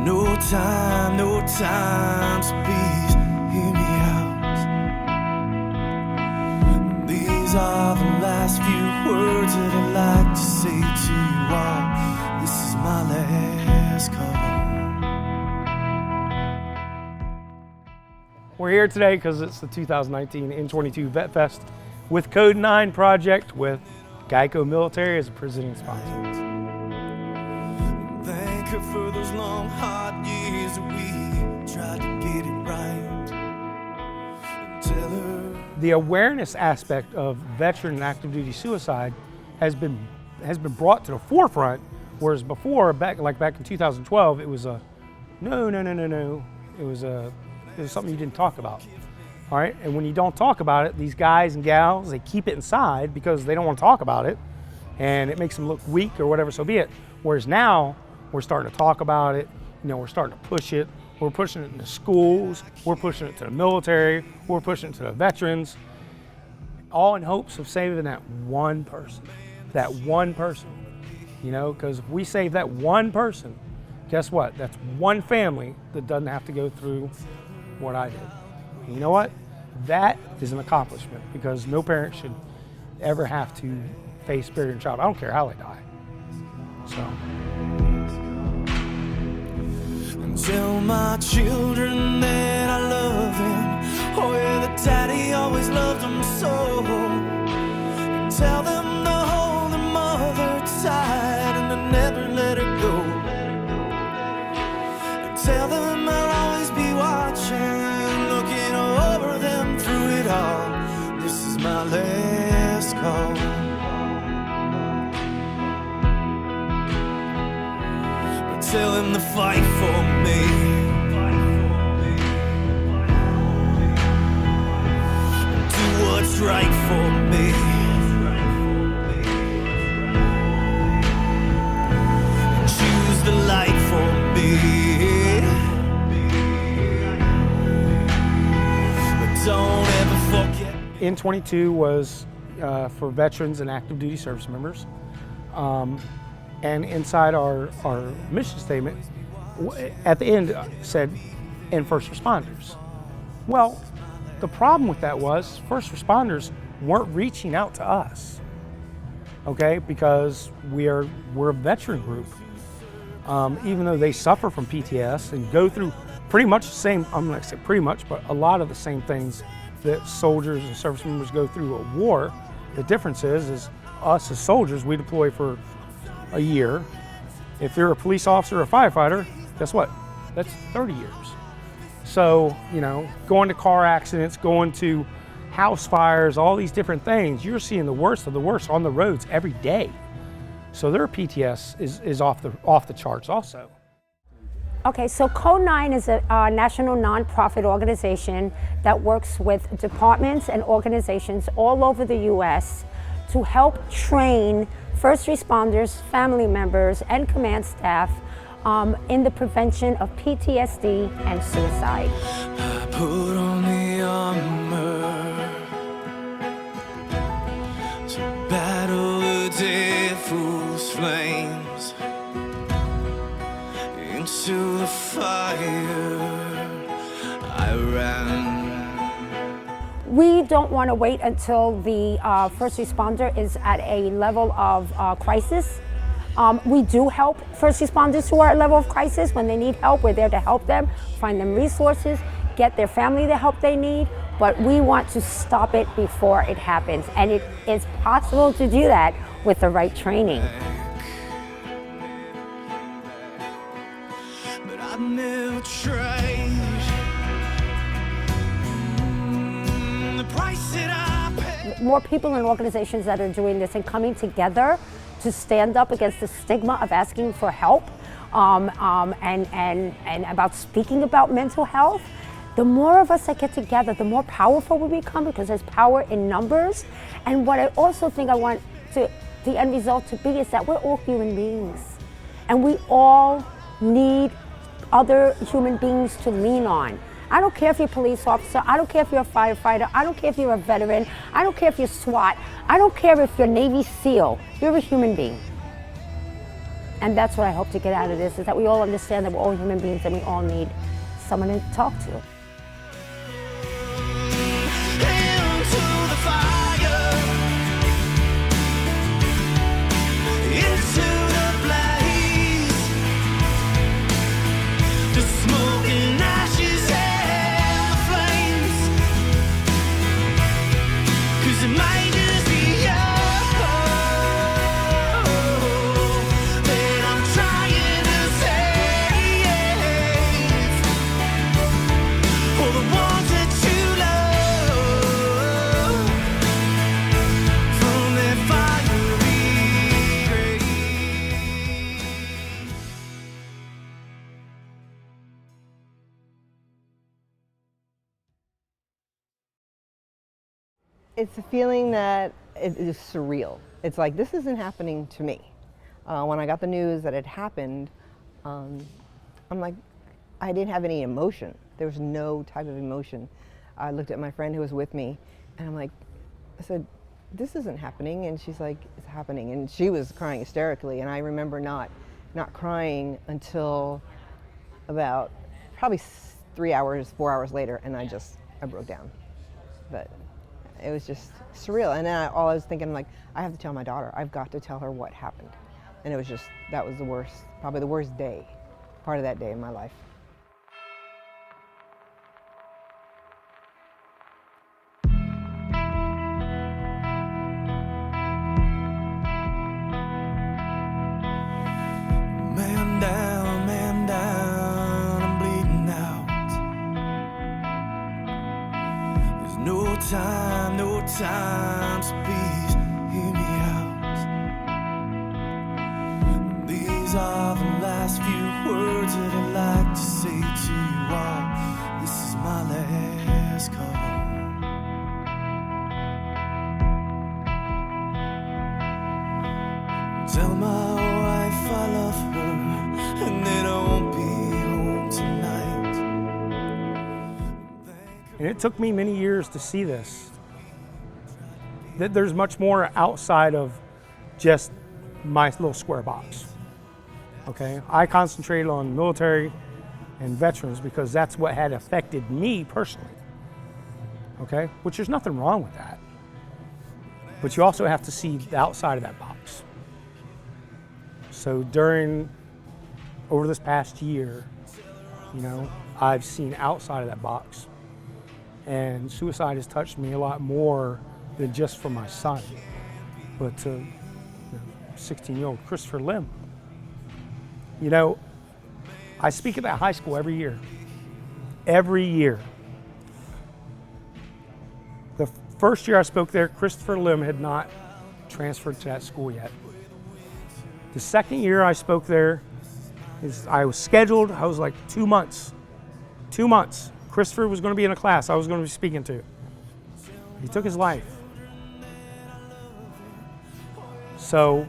No time, so please hear me out. These are the last few words that I'd like to say to you all. This is my last call. We're here today because it's the 2019 N22 VetFest with Code 9 Project with Geico Military as a presenting sponsor. Thank her for those long, hard years that we tried to get it right. And tell her The awareness aspect of veteran and active duty suicide has been brought to the forefront, whereas before, back in 2012, it was a no. It was something you didn't talk about. All right, and when you don't talk about it, these guys and gals, they keep it inside because they don't want to talk about it, and it makes them look weak or whatever, so be it. Whereas now, we're starting to talk about it, we're starting to push it. We're pushing it into schools, we're pushing it to the military, we're pushing it to the veterans, all in hopes of saving that one person, because if we save that one person, guess what? That's one family that doesn't have to go through what I did. And you know what? That is an accomplishment because no parent should ever have to face burying a child. I don't care how they die. So. tell my children that I love them. Oh yeah, the daddy always loved them so. And tell them to hold their mother tight and to never let her go. And tell them I'll always be watching, looking over them through it all. This is my last call. Tell him to fight for me. Do what's right for me. Choose the light for me. But don't ever forget. N22 was for veterans and active duty service members. And inside our mission statement, at the end said, and first responders. Well, the problem with that was first responders weren't reaching out to us, okay? Because we're a veteran group. Even though they suffer from PTS and go through pretty much the same, I'm not gonna say pretty much, but a lot of the same things that soldiers and service members go through at war. The difference is us as soldiers, we deploy for a year. If you're a police officer or a firefighter, guess what? That's 30 years. So, going to car accidents, going to house fires, all these different things, you're seeing the worst of the worst on the roads every day. So their PTS is off the charts also. Okay, so Code 9 is a national nonprofit organization that works with departments and organizations all over the U.S. to help train first responders, family members, and command staff in the prevention of PTSD and suicide. I put on the armor to battle the devil's flames. Into the fire I ran. We don't want to wait until the first responder is at a level of crisis. We do help first responders who are at a level of crisis. When they need help, we're there to help them, find them resources, get their family the help they need, but we want to stop it before it happens. And it is possible to do that with the right training. But I've never tried. More people and organizations that are doing this and coming together to stand up against the stigma of asking for help and about speaking about mental health. The more of us that get together, the more powerful we become, because there's power in numbers. And what I also think I want the end result to be is that we're all human beings, and we all need other human beings to lean on. I don't care if you're a police officer, I don't care if you're a firefighter, I don't care if you're a veteran, I don't care if you're SWAT, I don't care if you're Navy SEAL, you're a human being. And that's what I hope to get out of this, is that we all understand that we're all human beings and we all need someone to talk to. Into the fire, into the blaze, the smoke and ashes and the flames, 'cause it might just be you that I'm trying to save, for the ones that you love from that fiery grave. It's a feeling that it is surreal. It's like, this isn't happening to me. When I got the news that it happened, I'm like, I didn't have any emotion. There was no type of emotion. I looked at my friend who was with me, and I'm like, I said, this isn't happening. And she's like, it's happening. And she was crying hysterically. And I remember not crying until about probably 3 hours, 4 hours later, and I broke down. But it was just surreal. And then all I was thinking, like, I have to tell my daughter. I've got to tell her what happened. And it was just, that was the worst, probably the worst day, part of that day in my life. Man down, I'm bleeding out. There's no time, so please hear me out. These are the last few words that I'd like to say to you all. This is my last call. Tell my wife I love her, and that I won't be home tonight. And it took me many years to see this, that there's much more outside of just my little square box. Okay, I concentrated on military and veterans because that's what had affected me personally. Okay, which there's nothing wrong with that. But you also have to see the outside of that box. So over this past year, I've seen outside of that box. And suicide has touched me a lot more than just for my son, but to 16-year-old Christopher Lim. I speak at that high school every year. Every year. The first year I spoke there, Christopher Lim had not transferred to that school yet. The second year I spoke there, I was scheduled, I was like 2 months. 2 months. Christopher was going to be in a class I was going to be speaking to. He took his life. So,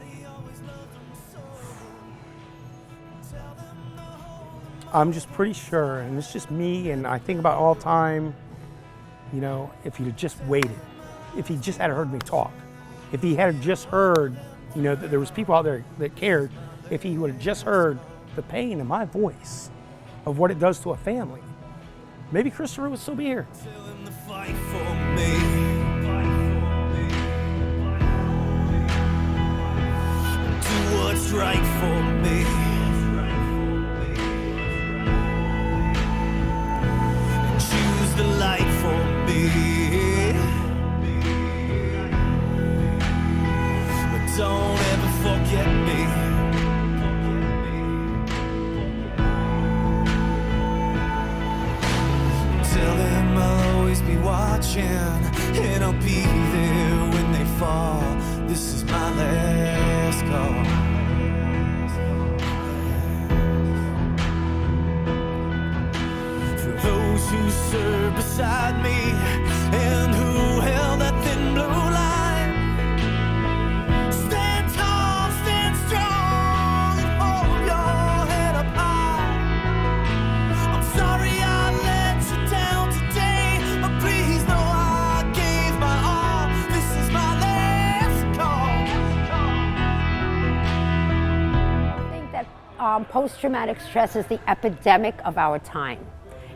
I'm just pretty sure, and it's just me, and I think about all the time, if he'd have just waited, if he just had heard me talk, if he had just heard, that there was people out there that cared, if he would have just heard the pain in my voice of what it does to a family, maybe Christopher would still be here. Tell him to fight for me. Do what's right for me. Choose the light for me. But don't ever forget me. Tell them I'll always be watching, and I'll be there when they fall. This is my last call. For those who serve beside me and who held that thin blue line, stand tall, stand strong, and hold your head up high. I'm sorry I let you down today, but please know I gave my all. This is my last call. Thank post-traumatic stress is the epidemic of our time.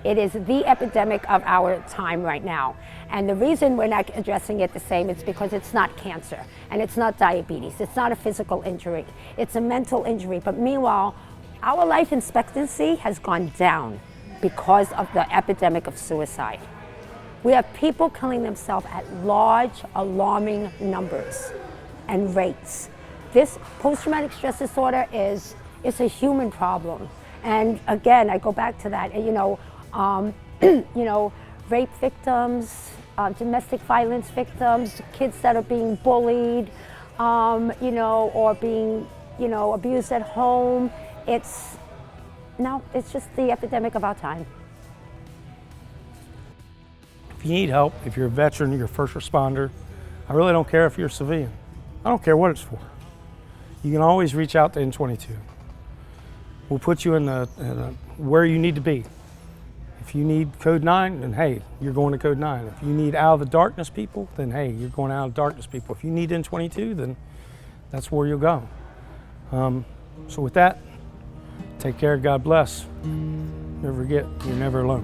It is the epidemic of our time right now. And the reason we're not addressing it the same is because it's not cancer and it's not diabetes. It's not a physical injury. It's a mental injury. But meanwhile, our life expectancy has gone down because of the epidemic of suicide. We have people killing themselves at large, alarming numbers and rates. This post-traumatic stress disorder is a human problem. And again, I go back to that, rape victims, domestic violence victims, kids that are being bullied, or being, abused at home. It's just the epidemic of our time. If you need help, if you're a veteran, you're a first responder, I really don't care if you're a civilian. I don't care what it's for. You can always reach out to N22. We'll put you in where you need to be. If you need code 9, then hey, you're going to code 9. If you need out of the darkness people, then hey, you're going out of darkness people. If you need N22, then that's where you'll go. So with that, take care, God bless. Never forget, you're never alone.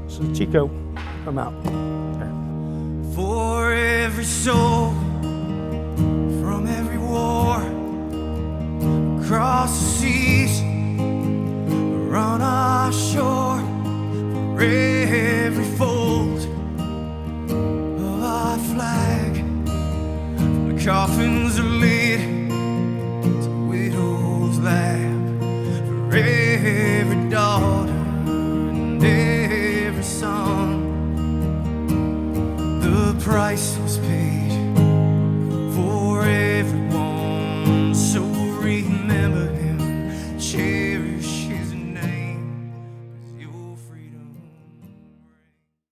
So Chico, I'm out. Okay. For every soul from every war across the seas or on our shore, for every fold of our flag, from the coffins of lead to widow's lap, for every daughter and every son, the price was paid.